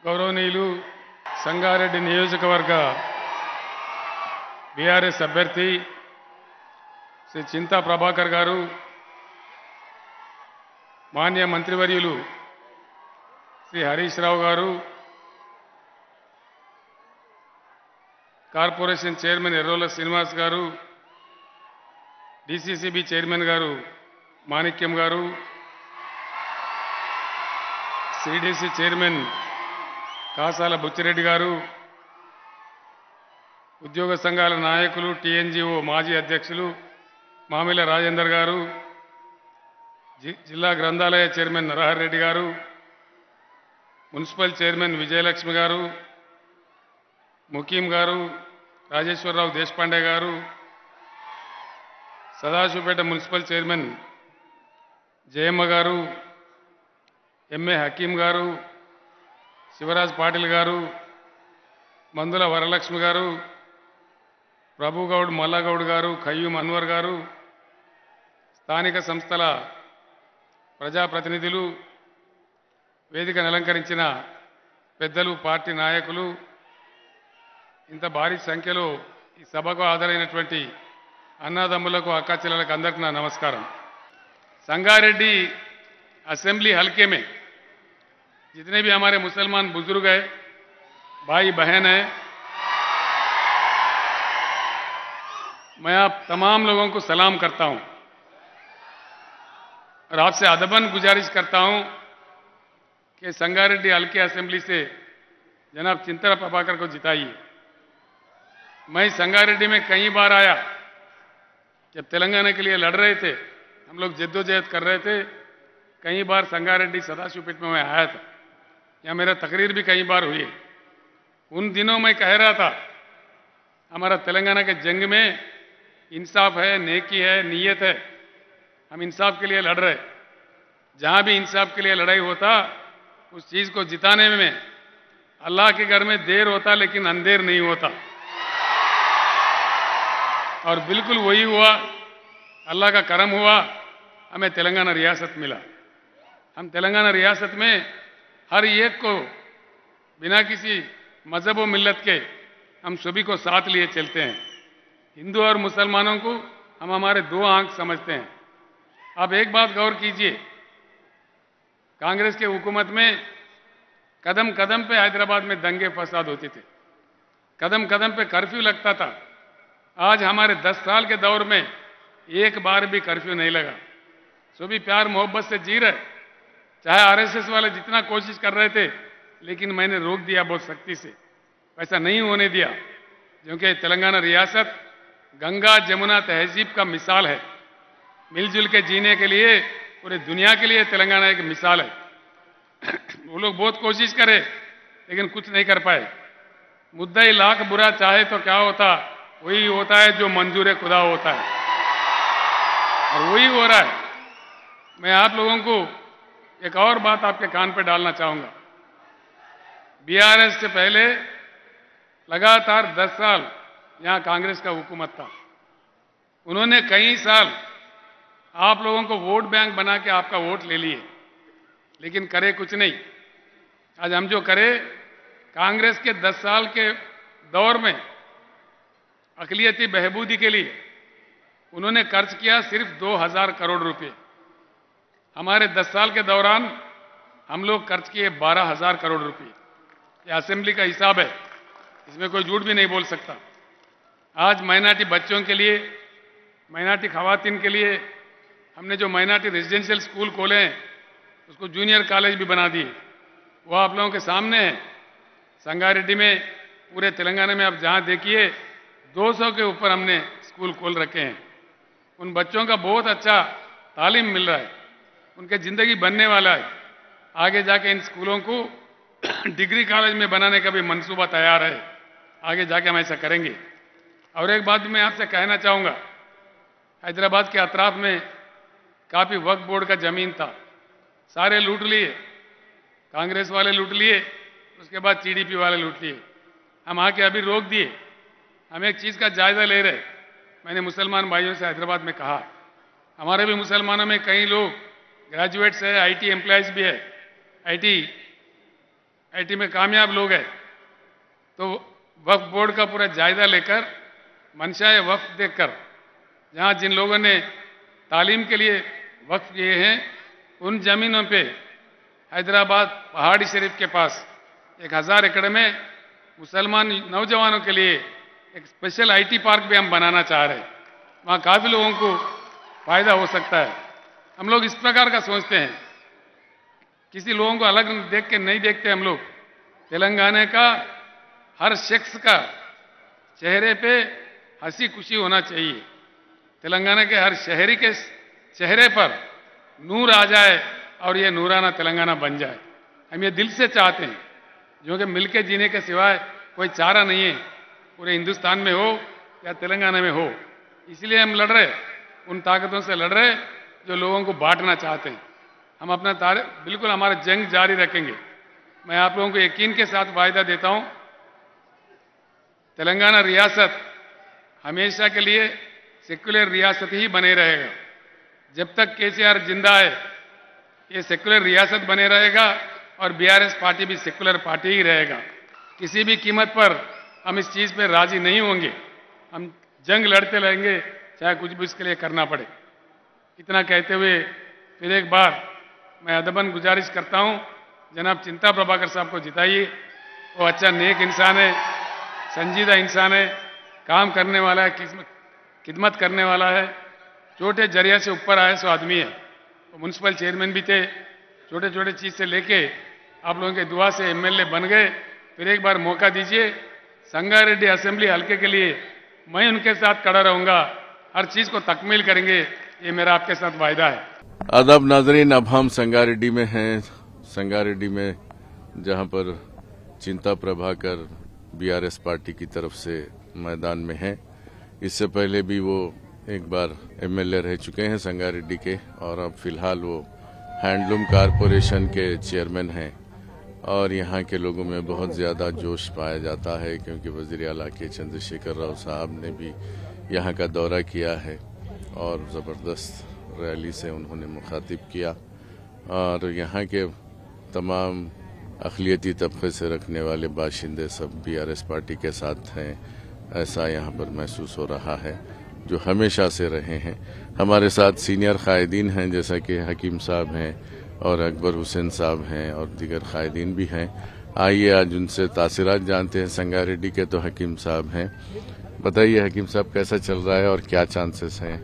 గౌరవనీయులు సంగారెడ్డి నియోజకవర్గ బీఆర్ఎస్ అభ్యర్థి శ్రీ చింతా ప్రభాకర్ గారు, మాన్య మంత్రివర్యులు శ్రీ హరీష్ రావు గారు, కార్పొరేషన్ చైర్మన్ ఎర్రోల శ్రీనివాస్ గారు, డీసీసీబీ చైర్మన్ గారు మాణిక్యం గారు, సిడిసి చైర్మన్ కాసాల బుచ్చిరెడ్డి గారు, ఉద్యోగ సంఘాల నాయకులు, టీఎన్జీఓ మాజీ అధ్యక్షులు మామిల రాజేందర్ గారు, జిల్లా గ్రంథాలయ చైర్మన్ నరహర్ రెడ్డి గారు, మున్సిపల్ చైర్మన్ విజయలక్ష్మి గారు, ముకీం గారు, రాజేశ్వరరావు దేశపాండే గారు, సదాశివపేట మున్సిపల్ చైర్మన్ జయమ్మ గారు, ఎంఏ హకీం గారు, శివరాజ్ పాటిల్ గారు, మందుల వరలక్ష్మి గారు, ప్రభుగౌడ్ మల్లగౌడ్ గారు, ఖయ్యూమ్ అన్వర్ గారు, స్థానిక సంస్థల ప్రజాప్రతినిధులు, వేదికను అలంకరించిన పెద్దలు, పార్టీ నాయకులు, ఇంత భారీ సంఖ్యలో ఈ సభకు హాజరైనటువంటి అన్నదమ్ములకు, అక్కాచెల్లెలకు అందరికీ నా నమస్కారం। संगारेड्डी असेंबली हल्के में जितने भी हमारे मुसलमान बुजुर्ग हैं, भाई बहन हैं, मैं आप तमाम लोगों को सलाम करता हूं और आपसे अदबन गुजारिश करता हूं कि संगारेड्डी हल्के असेंबली से जनाब चिंता प्रभाकर को जिताइए। मैं संगारेड्डी में कई बार आया, जब तेलंगाना के लिए लड़ रहे थे, हम लोग जद्दोजहद कर रहे थे, कई बार संगारेड्डी सदाशिवपेट में मैं आया था, या मेरा तकरीर भी कई बार हुई। उन दिनों मैं कह रहा था हमारा तेलंगाना के जंग में इंसाफ है, नेकी है, नीयत है, हम इंसाफ के लिए लड़ रहे। जहां भी इंसाफ के लिए लड़ाई होता, उस चीज को जिताने में अल्लाह के घर में देर होता लेकिन अंधेर नहीं होता, और बिल्कुल वही हुआ। अल्लाह का करम हुआ, हमें तेलंगाना रियासत मिला। हम तेलंगाना रियासत में हर एक को बिना किसी मजहब व मिल्लत के हम सभी को साथ लिए चलते हैं। हिंदू और मुसलमानों को हम हमारे दो आंख समझते हैं। आप एक बात गौर कीजिए, कांग्रेस के हुकूमत में कदम कदम पे हैदराबाद में दंगे फसाद होते थे, कदम कदम पे कर्फ्यू लगता था। आज हमारे 10 साल के दौर में एक बार भी कर्फ्यू नहीं लगा। सभी प्यार मोहब्बत से जी रहे, चाहे आरएसएस वाले जितना कोशिश कर रहे थे, लेकिन मैंने रोक दिया बहुत सख्ती से, वैसा नहीं होने दिया, क्योंकि तेलंगाना रियासत गंगा जमुना तहजीब का मिसाल है। मिलजुल के जीने के लिए पूरे दुनिया के लिए तेलंगाना एक मिसाल है। वो लोग बहुत कोशिश करे लेकिन कुछ नहीं कर पाए। मुद्दा ही लाख बुरा चाहे तो क्या होता, वही होता है जो मंजूर खुदा होता है, और वही हो रहा है। मैं आप लोगों को एक और बात आपके कान पे डालना चाहूंगा। बीआरएस से पहले लगातार 10 साल यहां कांग्रेस का हुकूमत था। उन्होंने कई साल आप लोगों को वोट बैंक बना के आपका वोट ले लिए, लेकिन करे कुछ नहीं। आज हम जो करे, कांग्रेस के 10 साल के दौर में अक़लियती बहबूदी के लिए उन्होंने खर्च किया सिर्फ 2000 करोड़ रुपए। हमारे 10 साल के दौरान हम लोग खर्च किए 12000 करोड़ रुपए। यह असेंबली का हिसाब है, इसमें कोई झूठ भी नहीं बोल सकता। आज माइनॉरिटी बच्चों के लिए, माइनॉरिटी खवातीन के लिए हमने जो माइनॉरिटी रेजिडेंशियल स्कूल खोले हैं, उसको जूनियर कॉलेज भी बना दिए। वो आप लोगों के सामने है। संगारेड्डी में, पूरे तेलंगाना में आप जहां देखिए 200 के ऊपर हमने स्कूल खोल रखे हैं। उन बच्चों का बहुत अच्छा तालीम मिल रहा है, उनके जिंदगी बनने वाला है। आगे जाके इन स्कूलों को डिग्री कॉलेज में बनाने का भी मंसूबा तैयार है। आगे जाके हम ऐसा करेंगे। और एक बात भी मैं आपसे कहना चाहूंगा, हैदराबाद के अतराफ में काफी वक्फ बोर्ड का जमीन था, सारे लूट लिए, कांग्रेस वाले लूट लिए, उसके बाद टीडीपी वाले लूट लिए। हम आके अभी रोक दिए। हम एक चीज का जायजा ले रहे। मैंने मुसलमान भाइयों से हैदराबाद में कहा, हमारे भी मुसलमानों में कई लोग ग्रेजुएट्स है, आईटी एम्प्लॉयज भी है, आईटी आईटी में कामयाब लोग हैं, तो वक्फ बोर्ड का पूरा जायजा लेकर मंशाए वक्फ देखकर जहां जिन लोगों ने तालीम के लिए वक्फ किए हैं उन जमीनों पे हैदराबाद पहाड़ी शरीफ के पास 1000 एकड़ में मुसलमान नौजवानों के लिए एक स्पेशल आईटी पार्क भी हम बनाना चाह रहे हैं। वहां काफी लोगों को फायदा हो सकता है। हम लोग इस प्रकार का सोचते हैं, किसी लोगों को अलग देख के नहीं देखते हम लोग। तेलंगाना का हर शख्स का चेहरे पे हंसी खुशी होना चाहिए। तेलंगाना के हर शहरी के चेहरे पर नूर आ जाए और ये नूराना तेलंगाना बन जाए। हम ये दिल से चाहते हैं, जो कि मिलके जीने के सिवाय कोई चारा नहीं है, पूरे हिंदुस्तान में हो या तेलंगाना में हो। इसलिए हम लड़ रहे, उन ताकतों से लड़ रहे जो लोगों को बांटना चाहते हैं। हम अपना बिल्कुल हमारा जंग जारी रखेंगे। मैं आप लोगों को यकीन के साथ वायदा देता हूं, तेलंगाना रियासत हमेशा के लिए सेक्युलर रियासत ही बने रहेगा। जब तक केसीआर जिंदा है ये सेक्युलर रियासत बने रहेगा और बीआरएस पार्टी भी सेक्युलर पार्टी ही रहेगा। किसी भी कीमत पर हम इस चीज पे राजी नहीं होंगे। हम जंग लड़ते रहेंगे, चाहे कुछ भी इसके लिए करना पड़े। इतना कहते हुए फिर एक बार मैं अदबन गुजारिश करता हूं, जनाब चिंता प्रभाकर साहब को जिताइए। वो अच्छा नेक इंसान है, संजीदा इंसान है, काम करने वाला है, खिदमत करने वाला है, छोटे जरिया से ऊपर आए सो आदमी है। वो म्यूनसिपल चेयरमैन भी थे, छोटे छोटे चीज से लेके आप लोगों के दुआ से एमएलए बन गए। फिर एक बार मौका दीजिए। संगारेड्डी असेंबली हल्के के लिए मैं उनके साथ खड़ा रहूंगा, हर चीज को तकमील करेंगे, ये मेरा आपके साथ वायदा है। आदाब नाजरीन, अब हम संगारेड्डी में हैं। संगारेड्डी में जहां पर चिंता प्रभाकर बीआरएस पार्टी की तरफ से मैदान में हैं। इससे पहले भी वो एक बार एमएलए रह चुके हैं संगारेड्डी के, और अब फिलहाल वो हैंडलूम कारपोरेशन के चेयरमैन हैं। और यहाँ के लोगों में बहुत ज्यादा जोश पाया जाता है, क्योंकि वजीर आला के चंद्रशेखर राव साहब ने भी यहाँ का दौरा किया है और जबरदस्त रैली से उन्होंने मुखातिब किया। और यहाँ के तमाम अक़लियती तबके से रखने वाले बाशिंदे सब बीआरएस पार्टी के साथ हैं, ऐसा यहाँ पर महसूस हो रहा है, जो हमेशा से रहे हैं। हमारे साथ सीनियर कायदीन हैं, जैसा कि हकीम साहब हैं और अकबर हुसैन साहब हैं और दीगर कायदीन भी हैं। आइए आज उनसे तासीरात जानते हैं संगारेड्डी के। तो हकीम साहब हैं, बताइए हकीम साहब कैसा चल रहा है और क्या चांसेस हैं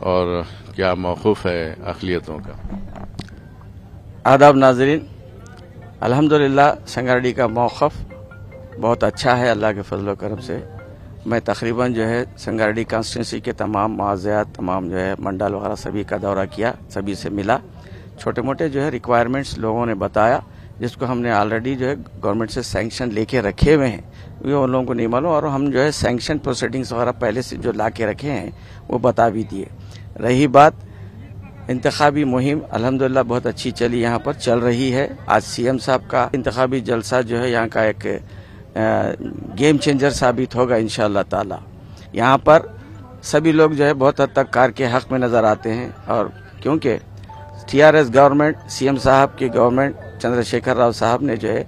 और क्या मौक़िफ़ है अक़लियतों का? आदाब नाज़रीन, अल्हम्दुलिल्लाह संगारेड्डी का मौक़िफ़ बहुत अच्छा है अल्लाह के फजल व करम से। मैं तकरीबन जो है संगारेड्डी कॉन्स्टिट्यूंसी के तमाम मुआज़ात, तमाम जो है मंडल वगैरह सभी का दौरा किया, सभी से मिला। छोटे मोटे जो है रिक्वायरमेंट्स लोगों ने बताया, जिसको हमने ऑलरेडी जो है गवर्नमेंट से सैंक्शन लेके रखे हुए हैं, वो उन लोगों को नहीं मालूम, और हम जो है सैंक्शन प्रोसीडिंग्स वगैरह पहले से जो ला के रखे हैं वो बता भी दिए। रही बात इंतखाबी मुहिम, अल्हम्दुलिल्लाह बहुत अच्छी चली, यहाँ पर चल रही है। आज सीएम साहब का इंतखाबी जलसा जो है यहाँ का एक गेम चेंजर साबित होगा इंशाअल्लाह ताला। यहाँ पर सभी लोग जो है बहुत हद तक कार के हक में नजर आते हैं, और क्योंकि टीआरएस गवर्नमेंट, सीएम साहब की गवर्नमेंट, चंद्रशेखर राव साहब ने जो है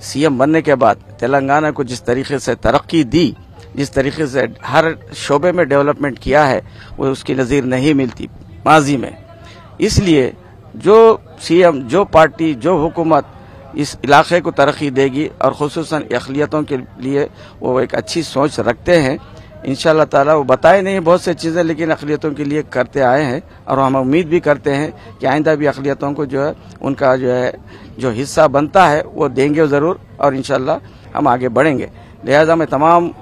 सीएम बनने के बाद तेलंगाना को जिस तरीके से तरक्की दी, जिस तरीके से हर शोबे में डेवलपमेंट किया है, वो उसकी नज़ीर नहीं मिलती माजी में। इसलिए जो सीएम, जो पार्टी, जो हुकूमत इस इलाके को तरक्की देगी और खुसूसन अक़लियतों के लिए वो एक अच्छी सोच रखते हैं, इंशाअल्लाह ताला। वो बताए नहीं बहुत सी चीज़ें, लेकिन अक़लियतों के लिए करते आए हैं, और हम उम्मीद भी करते हैं कि आइंदा भी अक़लियतों को जो है उनका जो है जो हिस्सा बनता है वो देंगे ज़रूर, और इंशाअल्लाह हम आगे बढ़ेंगे। लिहाजा मैं तमाम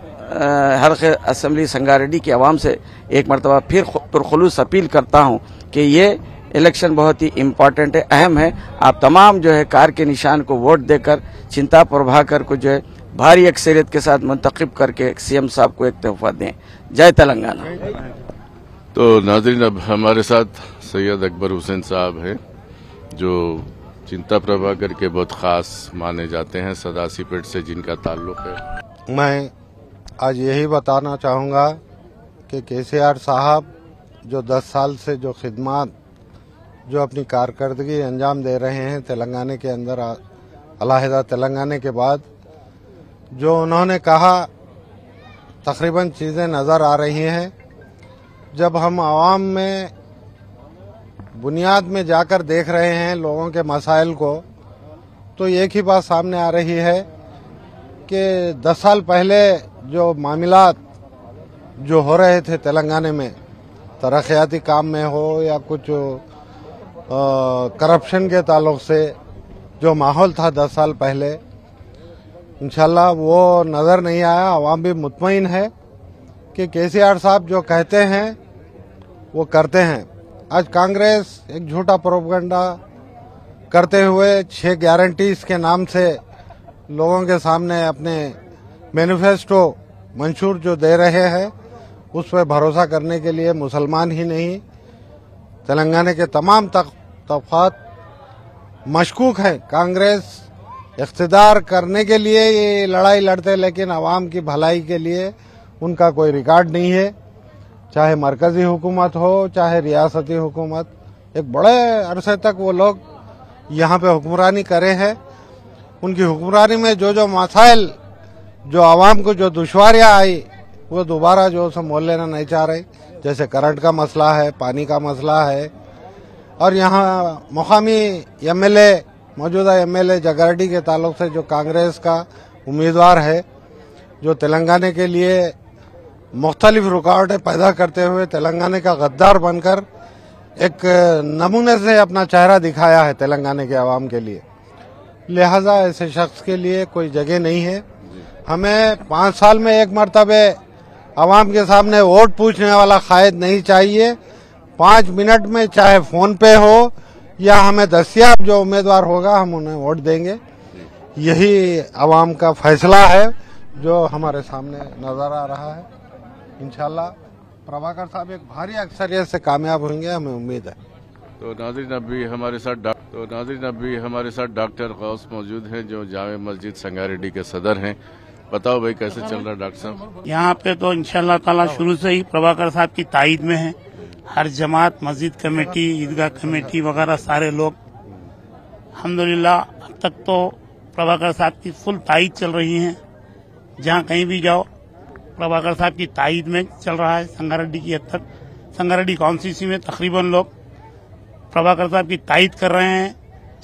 हल्के असेंबली संगारेड्डी की आवाम से एक मरतबा फिर पुरखुलूस अपील करता हूँ कि ये इलेक्शन बहुत ही इम्पोर्टेंट है, अहम है। आप तमाम जो है कार के निशान को वोट देकर चिंता प्रभाकर को जो है भारी अक्सरियत के साथ मुंतखब करके सीएम साहब को एक तोहफा दें। जय तेलंगाना। तो नाज़रीन, अब हमारे साथ सैयद अकबर हुसैन साहब हैं, जो चिंता प्रभाकर के बहुत ख़ास माने जाते हैं, सदासीपेट से जिनका ताल्लुक़ है। मैं आज यही बताना चाहूँगा कि केसीआर साहब जो 10 साल से जो खिदमत, जो अपनी कारकर्दगी अंजाम दे रहे हैं तेलंगाना के अंदर, अलहदा तेलंगाना के बाद जो उन्होंने कहा तकरीबन चीज़ें नज़र आ रही हैं। जब हम आवाम में बुनियाद में जाकर देख रहे हैं लोगों के मसाइल को, तो एक ही बात सामने आ रही है कि 10 साल पहले जो मामलात जो हो रहे थे तेलंगाना में, तरक्याती काम में हो या कुछ करप्शन के ताल्लुक से जो माहौल था 10 साल पहले, इंशाल्लाह वो नज़र नहीं आया। अवाम भी मुतमईन है कि केसीआर साहब जो कहते हैं वो करते हैं। आज कांग्रेस एक झूठा प्रोपेगेंडा करते हुए 6 गारंटीज के नाम से लोगों के सामने अपने मैनिफेस्टो मंशूर जो दे रहे हैं, उस पर भरोसा करने के लिए मुसलमान ही नहीं तेलंगाना के तमाम तबक़ात मशकूक हैं। कांग्रेस इख्तिदार करने के लिए ये लड़ाई लड़ते, लेकिन आवाम की भलाई के लिए उनका कोई रिकॉर्ड नहीं है। चाहे मरकजी हुकूमत हो चाहे रियासती हुकूमत, एक बड़े अरसे तक वो लोग यहाँ पे हुक्मरानी करे हैं। उनकी हुक्मरानी में जो जो मसाइल, जो आवाम को जो दुश्वारियां आई, वो दोबारा जो सब मोल लेना नहीं चाह रहे। जैसे करंट का मसला है, पानी का मसला है, और यहाँ मुकामी एमएलए, मौजूदा एमएलए जगारडी के ताल्लुक से जो कांग्रेस का उम्मीदवार है, जो तेलंगाना के लिए मुख्तलिफ रुकावटें पैदा करते हुए तेलंगाना का गद्दार बनकर एक नमूने से अपना चेहरा दिखाया है तेलंगाना के आवाम के लिए। लिहाजा ऐसे शख्स के लिए कोई जगह नहीं है। हमें 5 साल में एक मरतबे आवाम के सामने वोट पूछने वाला कायद नहीं चाहिए। 5 मिनट में चाहे फोन पे हो या हमें दस्तियाब जो उम्मीदवार होगा हम उन्हें वोट देंगे। यही आवाम का फैसला है जो हमारे सामने नजर आ रहा है। इंशाल्लाह प्रभाकर साहब एक भारी अक्सरियत से कामयाब होंगे, हमें उम्मीद है। तो नाज़रीन अभी हमारे साथ डॉक्टर गौस मौजूद हैं जो जामे मस्जिद संगारेड्डी के सदर हैं। बताओ भाई कैसे चल रहा है डॉक्टर साहब? यहाँ पे तो इंशाल्लाह ताला शुरू से ही प्रभाकर साहब की ताईद में है। हर जमात, मस्जिद कमेटी, ईदगाह कमेटी वगैरह सारे लोग अल्हम्दुलिल्लाह अब तक तो प्रभाकर साहब की फुल ताईद चल रही है। जहाँ कहीं भी जाओ प्रभाकर साहब की ताईद में चल रहा है। संगारेड्डी की हद तक, संगारेड्डी कॉन्स्टिट्यूंसी में तकरीबन लोग प्रभाकर साहब की ताईद कर रहे हैं।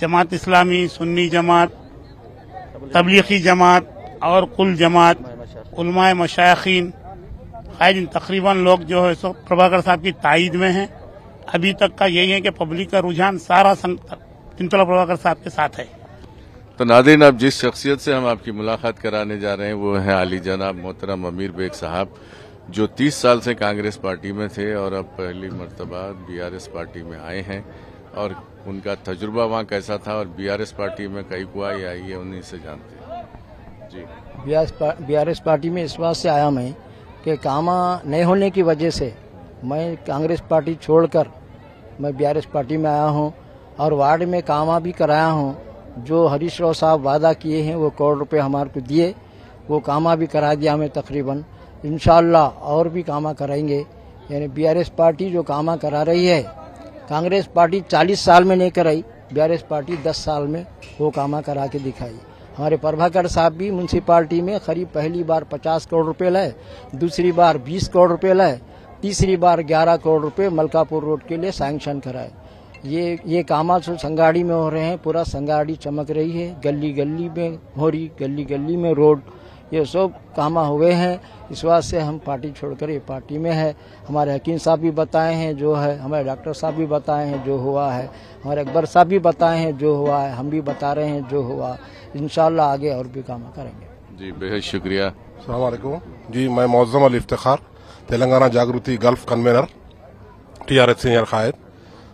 जमात इस्लामी, सुन्नी जमात, तबलीगी जमात और कुल जमात, उलमाए मशाइखीन, इन तकरीबन लोग जो है सो प्रभाकर साहब की ताईद में हैं। अभी तक का यही है कि पब्लिक का रुझान सारा चिंतला प्रभाकर साहब के साथ है। तो नाज़रीन अब जिस शख्सियत से हम आपकी मुलाकात कराने जा रहे हैं वो है आली जनाब मोहतरम अमीर बेग साहब, जो 30 साल से कांग्रेस पार्टी में थे और अब पहली मरतबा बीआरएस पार्टी में आए हैं। और उनका तजुर्बा वहाँ कैसा था और बीआरएस पार्टी में कई को आई है, उन्हीं से जानते हैं। जी, बीआरएस पार्टी में इस बात से आया मैं कि कामा नहीं होने की वजह से मैं कांग्रेस पार्टी छोड़कर मैं बीआरएस पार्टी में आया हूं और वार्ड में कामा भी कराया हूं। जो हरीश राव साहब वादा किए हैं वो करोड़ रुपए हमारे को दिए, वो कामा भी करा दिया हमें तकरीबन। इंशाल्लाह और भी कामा कराएंगे। यानी बीआरएस पार्टी जो कामा करा रही है, कांग्रेस पार्टी 40 साल में नहीं कराई, बीआरएस पार्टी 10 साल में वो कामा करा के दिखाई। हमारे प्रभाकर साहब भी म्यूनसिपालिटी में करीब पहली बार 50 करोड़ रुपए लाए, दूसरी बार 20 करोड़ रुपए लाए, तीसरी बार 11 करोड़ रुपए मलकापुर रोड के लिए सैंक्शन कराए। ये कामा संगाड़ी में हो रहे हैं, पूरा संगाड़ी चमक रही है, गली गली में हो रही, गली गली में रोड, ये सब कामा हुए हैं। इस बात से हम पार्टी छोड़कर ये पार्टी में है। हमारे हकीम साहब भी बताए हैं जो है, हमारे डॉक्टर साहब भी बताए हैं जो हुआ है, हमारे अकबर साहब भी बताए हैं जो हुआ है, हम भी बता रहे हैं जो हुआ। इंशाल्लाह आगे और भी काम करेंगे। जी बेहद शुक्रिया। अस्सलाम वालेकुम जी, मैं मौज़म अल इफ्तिखार, तेलंगाना जागृति गल्फ कन्वेनर, टीआरएस सीनियर कायद।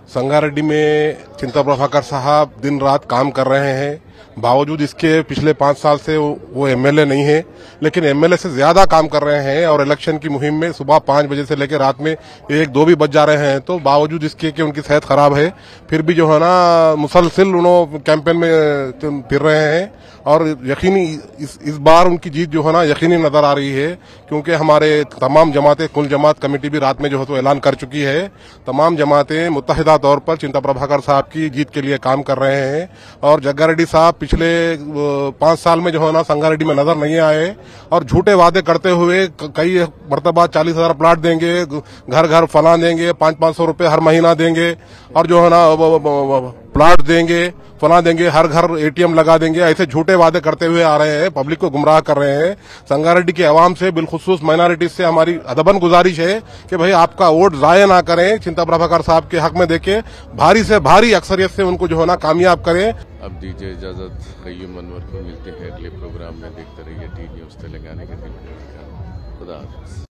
संगारेड्डी में चिंता प्रभाकर साहब दिन रात काम कर रहे हैं। बावजूद इसके पिछले 5 साल से वो एमएलए नहीं है, लेकिन एमएलए से ज्यादा काम कर रहे हैं। और इलेक्शन की मुहिम में सुबह 5 बजे से लेकर रात में 1-2 भी बज जा रहे हैं। तो बावजूद इसके कि उनकी सेहत खराब है, फिर भी जो है ना मुसलसिल उन्होंने कैंपेन में फिर रहे हैं। और यकीनी इस बार उनकी जीत जो है ना यकीनी नजर आ रही है, क्योंकि हमारे तमाम जमातें, कुल जमात कमेटी भी रात में जो है तो ऐलान कर चुकी है। तमाम जमातें मुत्तहिदा तौर पर चिंता प्रभाकर साहब की जीत के लिए काम कर रहे हैं। और जग्गारेड्डी साहब पिछले 5 साल में जो है ना संगारेड्डी में नजर नहीं आए और झूठे वादे करते हुए कई मरतबा 40,000 प्लाट देंगे, घर घर फला देंगे, 500-500 रुपए हर महीना देंगे और जो है ना प्लाट देंगे, फला देंगे, हर घर एटीएम लगा देंगे, ऐसे झूठे वादे करते हुए आ रहे हैं, पब्लिक को गुमराह कर रहे हैं। संगारेड्डी की आवाम से, बिलखुसूस माइनॉरिटीज से हमारी अदबन गुजारिश है कि भाई आपका वोट जाया ना करें, चिंता प्रभाकर साहब के हक में देके भारी से भारी अक्सरियत से उनको जो है ना कामयाब करें। अब दीजिए इजाजत, कय्यूम अनवर को मिलते हैं अगले प्रोग्राम में। देखते रहिए टी न्यूज़ तेलंगाना के दिन। खुदा हाफिज।